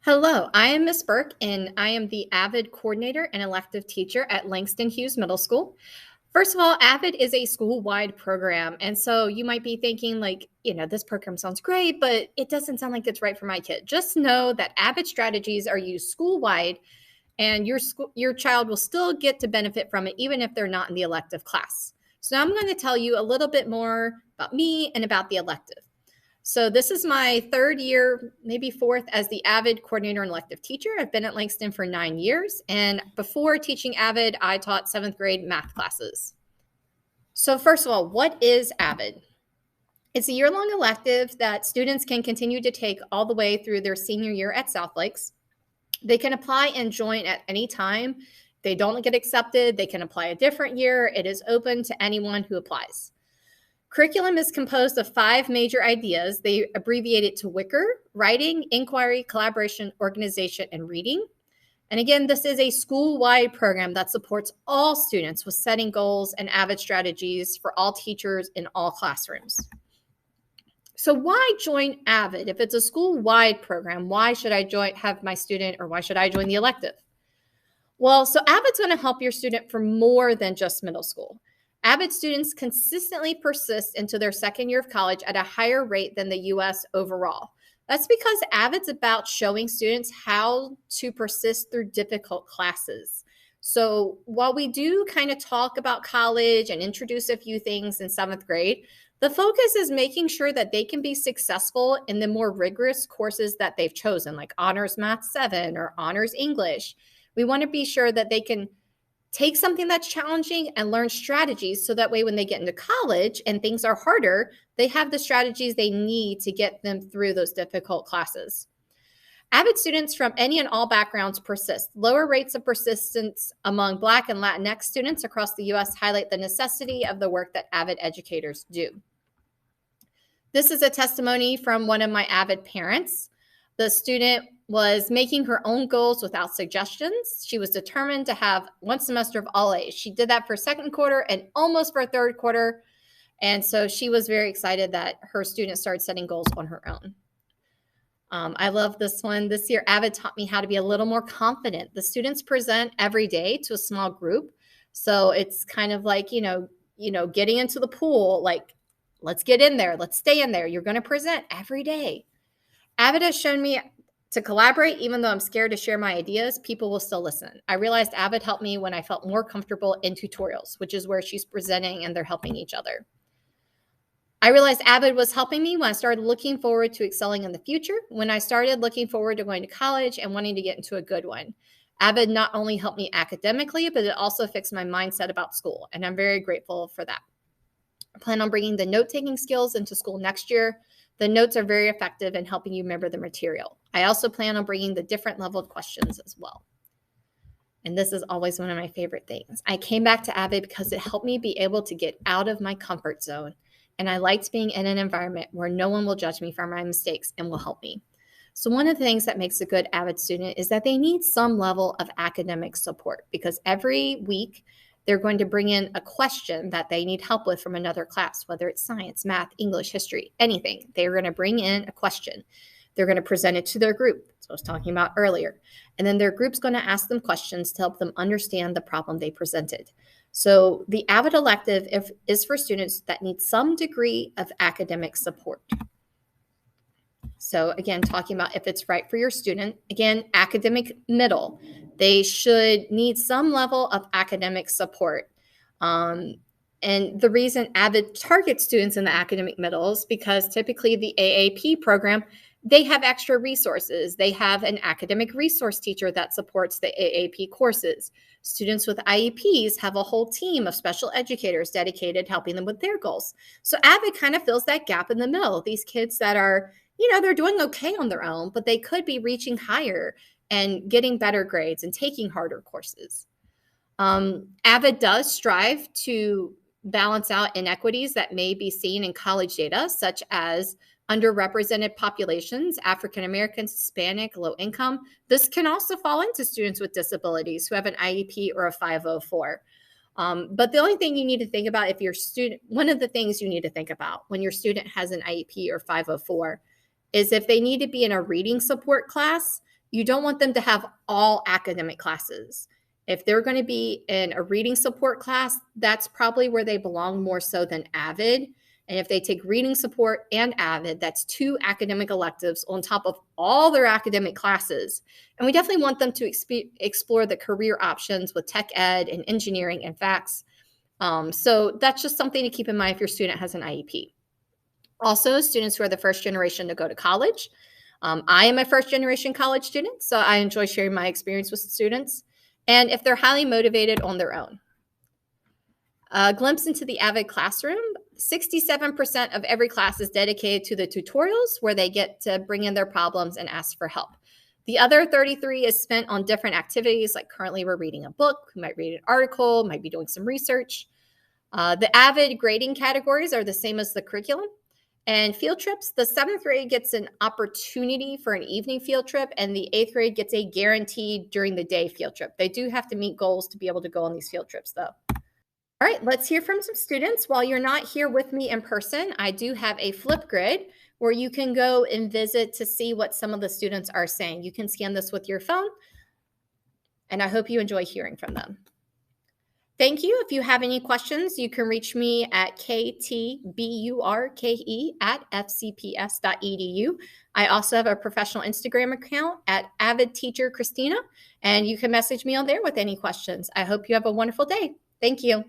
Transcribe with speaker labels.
Speaker 1: Hello, I am Miss Burke, and I am the AVID coordinator and elective teacher at Langston Hughes Middle School. First of all, AVID is a school-wide program, and so you might be thinking this program sounds great, but it doesn't sound like it's right for my kid. Just know that AVID strategies are used school-wide, and your child will still get to benefit from it even if they're not in the elective class. So now I'm going to tell you a little bit more about me and about the elective. So this is my third year, maybe fourth, as the AVID coordinator and elective teacher. I've been at Langston for 9 years. And before teaching AVID, I taught 7th grade math classes. So first of all, what is AVID? It's a year-long elective that students can continue to take all the way through their senior year at South Lakes. They can apply and join at any time. They don't get accepted. They can apply a different year. It is open to anyone who applies. Curriculum is composed of 5 major ideas. They abbreviate it to WICR: writing, inquiry, collaboration, organization, and reading. And again, this is a school-wide program that supports all students with setting goals and AVID strategies for all teachers in all classrooms. So why join AVID? If it's a school-wide program, why should I have my student, or why should I join the elective? Well, so AVID's going to help your student for more than just middle school. AVID students consistently persist into their second year of college at a higher rate than the U.S. overall. That's because AVID's about showing students how to persist through difficult classes. So while we do kind of talk about college and introduce a few things in 7th grade, the focus is making sure that they can be successful in the more rigorous courses that they've chosen, like Honors Math 7 or Honors English. We want to be sure that they can take something that's challenging and learn strategies so that way when they get into college and things are harder, they have the strategies they need to get them through those difficult classes. AVID students from any and all backgrounds persist. Lower rates of persistence among Black and Latinx students across the U.S. highlight the necessity of the work that AVID educators do. This is a testimony from one of my AVID parents. The student was making her own goals without suggestions. She was determined to have one semester of all A's. She did that for second quarter and almost for third quarter. And so she was very excited that her students started setting goals on her own. I love this one. This year, AVID taught me how to be a little more confident. The students present every day to a small group. So it's kind of like, getting into the pool, like, let's get in there. Let's stay in there. You're going to present every day. AVID has shown me to collaborate. Even though I'm scared to share my ideas, people will still listen. I realized AVID helped me when I felt more comfortable in tutorials, which is where she's presenting and they're helping each other. I realized AVID was helping me when I started looking forward to excelling in the future, when I started looking forward to going to college and wanting to get into a good one. AVID not only helped me academically, but it also fixed my mindset about school, and I'm very grateful for that. I plan on bringing the note-taking skills into school next year. The notes are very effective in helping you remember the material. I also plan on bringing the different leveled questions as well. And this is always one of my favorite things. I came back to AVID because it helped me be able to get out of my comfort zone. And I liked being in an environment where no one will judge me for my mistakes and will help me. So one of the things that makes a good AVID student is that they need some level of academic support, because every week they're going to bring in a question that they need help with from another class, whether it's science, math, English, history, anything. They're going to bring in a question. They're going to present it to their group, as I was talking about earlier. And then their group's going to ask them questions to help them understand the problem they presented. So the AVID elective is for students that need some degree of academic support. So again, talking about if it's right for your student, again, academic middle, they should need some level of academic support. And the reason AVID targets students in the academic middle is because typically the AAP program, they have extra resources. They have an academic resource teacher that supports the AAP courses. Students with IEPs have a whole team of special educators dedicated helping them with their goals. So AVID kind of fills that gap in the middle. These kids that are, they're doing okay on their own, but they could be reaching higher and getting better grades and taking harder courses. AVID does strive to balance out inequities that may be seen in college data, such as underrepresented populations, African Americans, Hispanic, low income. This can also fall into students with disabilities who have an IEP or a 504. But the only thing you need to think about if your student, one of the things you need to think about when your student has an IEP or 504 is if they need to be in a reading support class, you don't want them to have all academic classes. If they're going to be in a reading support class, that's probably where they belong more so than AVID. And if they take reading support and AVID, that's 2 academic electives on top of all their academic classes. And we definitely want them to explore the career options with tech ed and engineering and facts. So that's just something to keep in mind if your student has an IEP. Also, students who are the first generation to go to college. I am a first generation college student, so I enjoy sharing my experience with students. And if they're highly motivated on their own. A glimpse into the AVID classroom, 67% of every class is dedicated to the tutorials where they get to bring in their problems and ask for help. The other 33 is spent on different activities, like currently we're reading a book, we might read an article, might be doing some research. The AVID grading categories are the same as the curriculum. And field trips, the 7th grade gets an opportunity for an evening field trip, and the 8th grade gets a guaranteed during the day field trip. They do have to meet goals to be able to go on these field trips, though. All right, let's hear from some students. While you're not here with me in person, I do have a Flipgrid where you can go and visit to see what some of the students are saying. You can scan this with your phone, and I hope you enjoy hearing from them. Thank you. If you have any questions, you can reach me at ktburke@fcps.edu. I also have a professional Instagram account at Avid Teacher Christina, and you can message me on there with any questions. I hope you have a wonderful day. Thank you.